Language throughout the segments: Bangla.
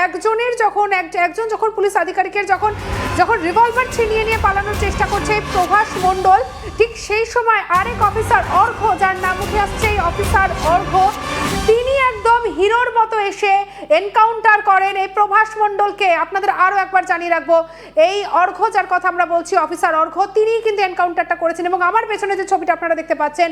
একজন যখন পুলিশ আধিকারিকের যখন রিভলভার ছিনিয়ে নিয়ে পালানোর চেষ্টা করছে প্রভাস মণ্ডল, ঠিক সেই সময় আরেক অফিসার অর্ঘ্য, যার নাম উঠে আসছে এই অফিসার অর্ঘ্য, তিনি একদম হিরোর মতো এসে এনকাউন্টার করেন এই প্রভাস মণ্ডলকে। আপনাদের আরো একবার জানিয়ে রাখবো, এই অর্ঘ্য যার কথা আমরা বলছি, অফিসার অর্ঘ্য, তিনিই কিন্তু এনকাউন্টারটা করেছেন। এবং আমার পেছনে যে ছবিটা আপনারা দেখতে পাচ্ছেন,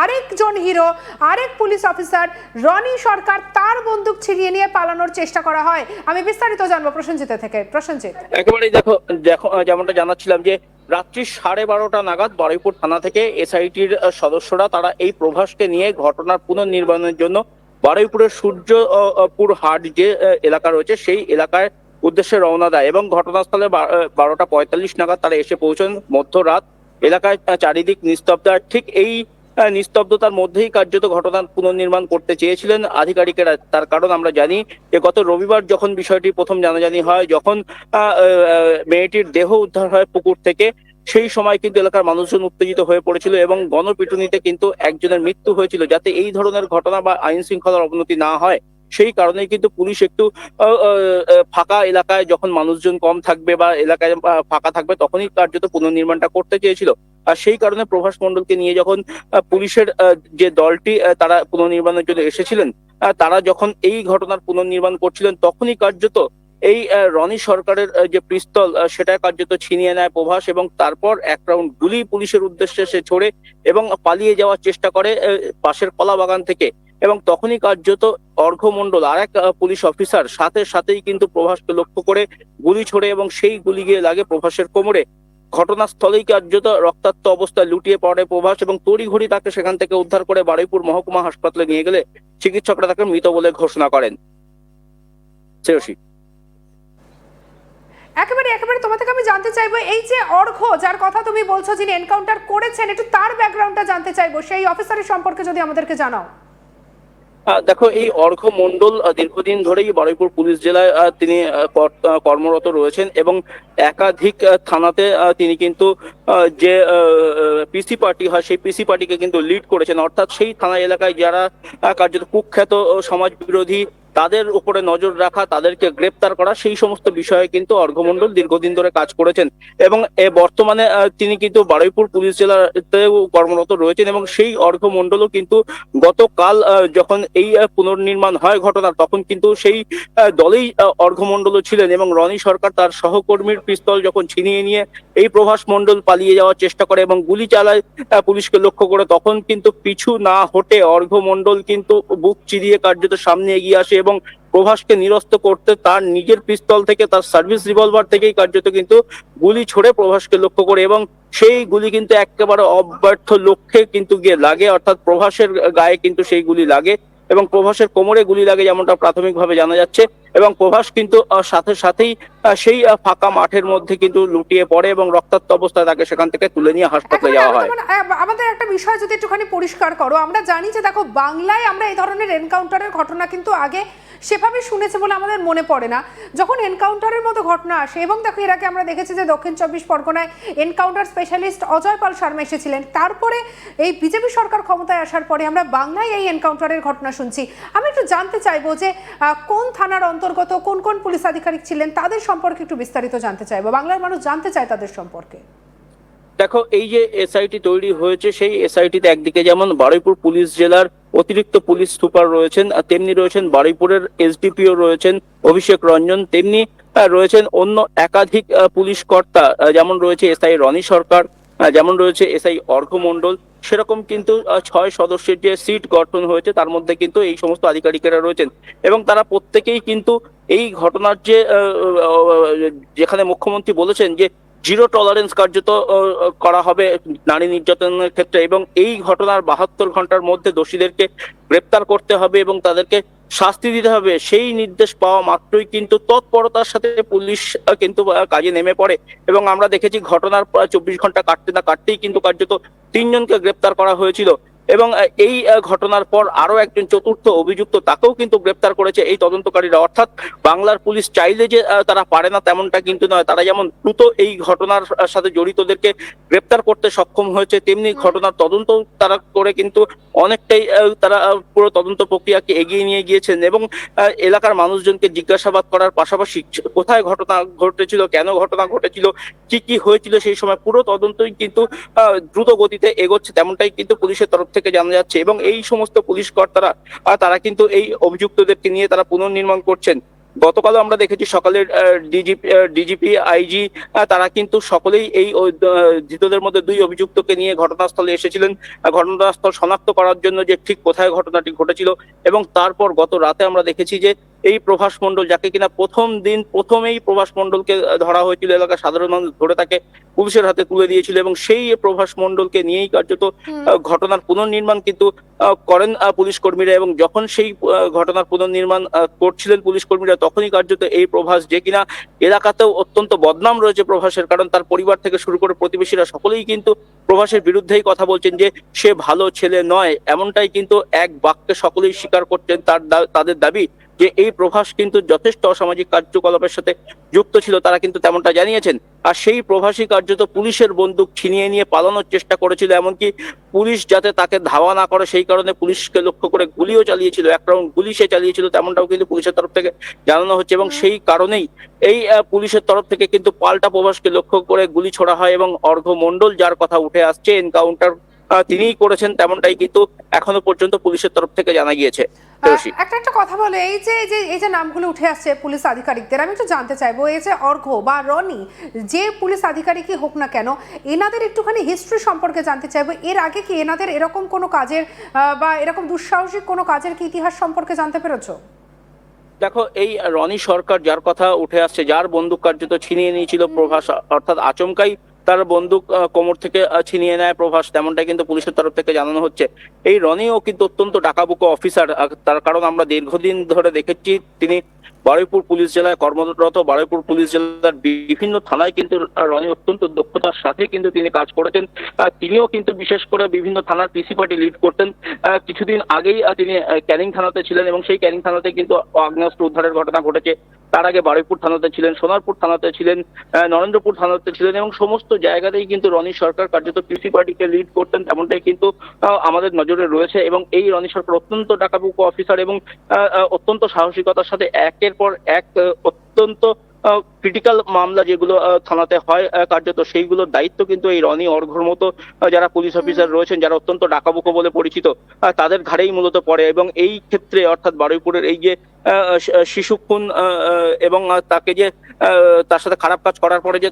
আরেকজন হিরো, আরেক পুলিশ অফিসার রনি সরকার, তার বন্দুক ছিনিয়ে নিয়ে পালানোর চেষ্টা করা হয়। আমি বিস্তারিত জানবো প্রসেনজিৎ থেকে। প্রসেনজিৎ, একেবারেই দেখো দেখো যেমনটা জানাচ্ছিলাম যে রাত্রি 12:30 নাগাদ বারুইপুর থানা থেকে এসআইটির সদস্যরা তারা এই প্রভাসকে নিয়ে ঘটনার পুনর্নির্মাণের জন্য বারুইপুরের সূর্যপুর হাট যে এলাকা রয়েছে সেই এলাকায় উদ্দেশ্যে রওনা দেয় এবং ঘটনাস্থলে 12:45 নাগাদ তারা এসে পৌঁছন। মধ্যরাত এলাকায় চারিদিক নিস্তব্ধ। ঠিক এই নিস্তব্ধতার মধ্যেই কার্যত ঘটনার পুনর্নির্মাণ করতে চেয়েছিলেন আধিকারিকেরা। তার কারণ আমরা জানি যে গত রবিবার যখন বিষয়টি প্রথম জানাজানি হয়, যখন মেয়েটির দেহ উদ্ধার হয় পুকুর থেকে, সেই সময় কিন্তু এলাকার মানুষজন উত্তেজিত হয়ে পড়েছিল এবং গণপিটুনিতে কিন্তু একজনের মৃত্যু হয়েছিল। যাতে এই ধরনের ঘটনা বা আইন শৃঙ্খলার অবনতি না হয়, সেই কারণেই কিন্তু পুলিশ একটু ফাঁকা এলাকায়, যখন মানুষজন কম থাকবে বা এলাকায় ফাঁকা থাকবে, তখনই কার্যত পুনর্নির্মাণটা করতে চেয়েছিল। আর সেই কারণে প্রভাস মণ্ডলকে নিয়ে যখন পুলিশের যে দলটি তারা পুনর্নির্মাণের জন্য এসেছিলেন, তারা যখন এই ঘটনার পুনর্নির্মাণ করছিলেন, তখনই কার্যত এই রনি সরকারের যে পিস্তল সেটা কার্যত ছিনিয়ে নেয় প্রভাস এবং তারপর এক রাউন্ড গুলি পুলিশের উদ্দেশ্যে সে ছোড়ে এবং পালিয়ে যাওয়ার চেষ্টা করে পাশের কলা বাগান থেকে। এবং তখনই কার্যত অর্ঘ্য মণ্ডল, আর এক পুলিশ অফিসার, সাথেই কিন্তু প্রভাসকে লক্ষ্য করে গুলি ছোড়ে এবং সেই গুলি গিয়ে লাগে প্রভাসের কোমরে। ঘটনাস্থলেই কার্যত রক্তাক্ত অবস্থায় লুটিয়ে পড়ে প্রভাস এবং তড়িঘড়ি তাকে সেখান থেকে উদ্ধার করে বারুইপুর মহকুমা হাসপাতালে নিয়ে গেলে চিকিৎসকরা তাকে মৃত বলে ঘোষণা করেন। একেবারে তোমার থেকে আমি জানতে চাইবো, এই যে অর্ঘ্য যার কথা তুমি বলছো, যিনি এনকাউন্টার করেছেন, একটু তার ব্যাকগ্রাউন্ডটা জানতে চাইবো, সেই অফিসারের সম্পর্কে যদি আমাদেরকে জানাও। দেখো, এই অর্ঘ্য মণ্ডল দীর্ঘদিন ধরেই বারুইপুর পুলিশ জেলায় তিনি কর্মরত রয়েছেন এবং একাধিক থানাতে তিনি কিন্তু যে পিসি পার্টি হয় সেই পিসি পার্টিকে কিন্তু লিড করেছেন। অর্থাৎ সেই থানা এলাকায় যারা কার্যত কুখ্যাত সমাজ বিরোধী, তাদের উপরে নজর রাখা, তাদেরকে গ্রেপ্তার করা, সেই সমস্ত বিষয়ে কিন্তু অর্ঘ্য মণ্ডল দীর্ঘদিন ধরে কাজ করেছেন এবং বর্তমানে তিনি কিন্তু বারুইপুর পুলিশ জেলাতেও কর্মরত রয়েছেন। এবং সেই অর্ঘ্য মণ্ডলও কিন্তু গতকাল যখন এই পুনর্নির্মাণ হয় ঘটনার, তখন কিন্তু সেই দলেই অর্ঘ্য মণ্ডলও ছিলেন এবং রনি সরকার তার সহকর্মীর পিস্তল যখন ছিনিয়ে নিয়ে এই প্রভাস মণ্ডল পালিয়ে যাওয়ার চেষ্টা করে এবং গুলি চালায় পুলিশকে লক্ষ্য করে, তখন কিন্তু পিছু না হটে অর্ঘ্য মণ্ডল কিন্তু বুক চিরিয়ে কার্যত সামনে এগিয়ে আসে এবং প্রভাসকে নিরস্ত করতে তার নিজের পিস্তল থেকে, তার সার্ভিস রিভলভার থেকেই কার্যত কিন্তু গুলি ছোড়ে প্রভাসকে লক্ষ্য করে এবং সেই গুলি কিন্তু একেবারে অব্যর্থ লক্ষ্যে কিন্তু গিয়ে লাগে। অর্থাৎ প্রভাসের গায়ে কিন্তু সেই গুলি লাগে এবং প্রভাসের কোমরে গুলি লাগে, যেমনটা প্রাথমিকভাবে জানা যাচ্ছে। এবং প্রভাস কিন্তু সাথেই সেই ফাঁকা মাঠের মধ্যে কিন্তু লুটিয়ে পড়ে এবং রক্তাক্ত অবস্থায় তাকে সেখান থেকে তুলে নিয়ে হাসপাতালে যাওয়া হয়। আমাদের একটা বিষয় যদি একটুখানি পরিষ্কার করো, আমরা জানি যে দেখো, বাংলায় আমরা এই ধরনের এনকাউন্টারের ঘটনা কিন্তু আগে সেভাবে শুনেছে বলে আমাদের মনে পড়ে না। যখন এনকাউন্টারের মতো ঘটনা আসে, এবং দেখো এর আগে আমরা দেখেছি যে দক্ষিণ 24 পরগনায় এনকাউন্টার স্পেশালিস্ট অজয় পাল শর্মা এসেছিলেন, তারপরে এই বিজেপি সরকার ক্ষমতায় আসার পরে আমরা বাংলায় এই এনকাউন্টারের ঘটনা শুনছি। আমি একটু জানতে চাইবো যে কোন থানার অন্তর্গত কোন কোন পুলিশ আধিকারিক ছিলেন, তাদের সম্পর্কে একটু বিস্তারিত জানতে চাইবো, বাংলার মানুষ জানতে চায় তাদের সম্পর্কে। দেখো, এই যে এসআইটি তৈরি হয়েছে, সেই এসআইটিতে একদিকে যেমন বারুইপুর পুলিশ জেলার অতিরিক্ত পুলিশ সুপার রয়েছেন, তেমনি রয়েছেন বারুইপুরের এসডিপিও রয়েছেন অভিষেক রঞ্জন, তেমনি রয়েছেন অন্য একাধিক পুলিশ কর্তা, যেমন রয়েছে এসআই রনি সরকার, যেমন রয়েছে এসআই অর্ঘ্য মণ্ডল। সেরকম কিন্তু 6 সদস্যের যে সিট গঠন হয়েছে, তার মধ্যে কিন্তু এই সমস্ত আধিকারিকেরা রয়েছেন এবং তারা প্রত্যেকেই কিন্তু এই ঘটনার যে যেখানে মুখ্যমন্ত্রী বলেছেন যে জিরো টলারেন্স কার্যত করা হবে নারী নির্যাতনের ক্ষেত্রে এবং এই ঘটনার 72 ঘন্টার মধ্যে দোষীদেরকে গ্রেপ্তার করতে হবে এবং তাদেরকে শাস্তি দিতে হবে, সেই নির্দেশ পাওয়া মাত্রই কিন্তু তৎপরতার সাথে পুলিশ কিন্তু কাজে নেমে পড়ে। এবং আমরা দেখেছি ঘটনার প্রায় 24 ঘন্টা কাটতে না কাটতেই কিন্তু কার্যত 3 জনকে গ্রেপ্তার করা হয়েছিল এবং এই ঘটনার পর আরো একজন চতুর্থ অভিযুক্ত, তাকেও কিন্তু গ্রেপ্তার করেছে এই তদন্তকারীরা। অর্থাৎ বাংলার পুলিশ চাইলে যে তারা পারে না তেমনটা কিন্তু নয়, তারা যেমন দ্রুত এই ঘটনার সাথে জড়িতদেরকে গ্রেপ্তার করতে সক্ষম হয়েছে, তেমনি ঘটনার তদন্ত তারা করে কিন্তু অনেকটাই তারা পুরো তদন্ত প্রক্রিয়াকে এগিয়ে নিয়ে গিয়েছেন এবং এলাকার মানুষজনকে জিজ্ঞাসাবাদ করার পাশাপাশি কোথায় ঘটনা ঘটেছিল, কেন ঘটনা ঘটেছিল, কি কি হয়েছিল সেই সময় পুরো তদন্তই কিন্তু দ্রুত গতিতে এগোচ্ছে, তেমনটাই কিন্তু পুলিশের তরফ থেকে জানা যাচ্ছে। এবং এই সমস্ত পুলিশ কর্তারা তারা কিন্তু এই অভিযুক্তদেরকে নিয়ে তারা পুনর্নির্মাণ করছেন। গতকালও আমরা দেখেছি সকালের ডিজিপি আইজি তারা কিন্তু সকলেই এই ধৃতদের মধ্যে দুই অভিযুক্তকে নিয়ে ঘটনাস্থলে এসেছিলেন, ঘটনাস্থল শনাক্ত করার জন্য যে ঠিক কোথায় ঘটনাটি ঘটেছিল। এবং তারপর গত রাতে আমরা দেখেছি যে এই প্রভাস মণ্ডল, যাকে কিনা প্রথমেই প্রভাস মণ্ডলকে ধরা হয়েছিল, এলাকার সাধারণ মানুষ ধরে তাকে পুলিশের হাতে তুলে দিয়েছিল এবং সেই প্রভাস মণ্ডলকে নিয়েই কার্যত ঘটনার পুনর্নির্মাণ কিন্তু করেন পুলিশ কর্মীরা। এবং যখন সেই ঘটনার পুনর্নির্মাণ করছিলেন পুলিশ কর্মীরা, তখনই কার্যত এই প্রভাস, যে কিনা এলাকাতেও অত্যন্ত বদনাম রয়েছে প্রভাসের, কারণ তার পরিবার থেকে শুরু করে প্রতিবেশীরা সকলেই কিন্তু প্রভাসের বিরুদ্ধেই কথা বলছেন যে সে ভালো ছেলে নয়, এমনটাই কিন্তু এক বাক্যে সকলেই স্বীকার করছেন। তাদের দাবি যে এই প্রভাস কিন্তু যথেষ্ট অসামাজিক কার্যকলাপের সাথে যুক্ত ছিল, তারা কিন্তু তেমনটা জানিয়েছেন। আর সেই প্রভাসী কার্যত পুলিশের বন্দুক ছিনিয়ে নিয়ে পালানোর চেষ্টা করেছিল, এমনকি পুলিশ যাতে তাকে ধাওয়া না করে সেই কারণে পুলিশকে লক্ষ্য করে গুলিও চালিয়েছিল, এক রাউন্ড গুলি সে চালিয়েছিল, তেমনটাও কিন্তু পুলিশের তরফ থেকে জানানো হচ্ছে। এবং সেই কারণেই এই পুলিশের তরফ থেকে কিন্তু পাল্টা প্রভাসকে লক্ষ্য করে গুলি ছোড়া হয় এবং অর্ঘ্য মণ্ডল, যার কথা উঠে আসছে এনকাউন্টার তিনিই করেছেন, তেমনটাই কিন্তু এখনো পর্যন্ত পুলিশের তরফ থেকে জানা গিয়েছে। একটা কথা বলে, এই যে নামগুলো উঠে আসছে পুলিশ আধিকারিকদের, আমি একটু জানতে চাইবো, এই যে অর্ঘ্য বা রনি, যে পুলিশ আধিকারিকই হোক না কেন, এনাদের একটুখানি হিস্ট্রি সম্পর্কে জানতে চাইবো। এর আগে কি এনাদের এরকম কোনো কাজের বা এরকম দুঃসাহসিক কোনো কাজের কি ইতিহাস সম্পর্কে জানতে পেরেছো? দেখো, এই রনি সরকার, যার কথা উঠে আসছে, যার বন্দুক কার্যত ছিনিয়ে নিয়েছিল প্রভাস, অর্থাৎ আচমকাই তার বন্দুক কোমর থেকে ছিনিয়ে নেয় প্রভাস, তেমনটা কিন্তু পুলিশের তরফ থেকে জানানো হচ্ছে। এই রনিও কিন্তু অত্যন্ত ডাকাবুকো অফিসার, তার কারণ আমরা দীর্ঘদিন ধরে দেখেছি তিনি বারুইপুর পুলিশ জেলায় কর্মরত। বারুইপুর পুলিশ জেলার বিভিন্ন থানায় কিন্তু রনি অত্যন্ত দক্ষতার সাথে কিন্তু তিনি কাজ করেছেন। তিনিও কিন্তু বিশেষ করে বিভিন্ন থানার পিসি পার্টি লিড করতেন। কিছুদিন আগেই তিনি ক্যানিং থানাতে ছিলেন এবং সেই ক্যানিং থানাতে কিন্তু আগ্নেয়াস্ত্র উদ্ধারের ঘটনা ঘটেছে। তার আগে বারুইপুর থানাতে ছিলেন, সোনারপুর থানাতে ছিলেন, নরেন্দ্রপুর থানাতে ছিলেন এবং সমস্ত জায়গাতেই কিন্তু রনি সরকার কার্যত পিসি পার্টিকে লিড করতেন, তেমনটাই কিন্তু আমাদের নজরে রয়েছে। এবং এই রনি সরকার অত্যন্ত ডাকাবুকো অফিসার এবং অত্যন্ত সাহসিকতার সাথে একের পর এক অত্যন্ত ক্রিটিক্যাল মামলা যেগুলো থানাতে হয় কার্যত, সেইগুলোর দায়িত্ব কিন্তু এই রনি অর্ঘ্যর মতো যারা পুলিশ অফিসার রয়েছেন, যারা অত্যন্ত ডাকাবুকো বলে পরিচিত, তাদের ঘাড়েই মূলত পড়ে। এবং এই ক্ষেত্রে অর্থাৎ বারুইপুরের এই যে শিশু খুন এবং তাকে যে তার সাথে খারাপ কাজ করার পরে যে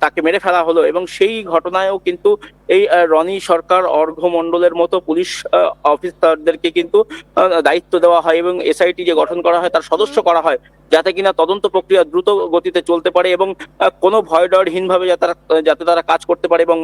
তাকে মেরে ফেলা হলো, এবং সেই ঘটনায়ও কিন্তু এই রনি সরকার, অর্ঘ্য মণ্ডলের মতো পুলিশ অফিসারদেরকে কিন্তু দায়িত্ব দেওয়া হয় এবং এসআইটি যে গঠন করা হয় তার সদস্য করা হয়, যাতে কিনা তদন্ত প্রক্রিয়া দ্রুত গতিতে চলতে পারে এবং কোনো ভয় ডরহীন ভাবে যাতে তারা কাজ করতে পারে এবং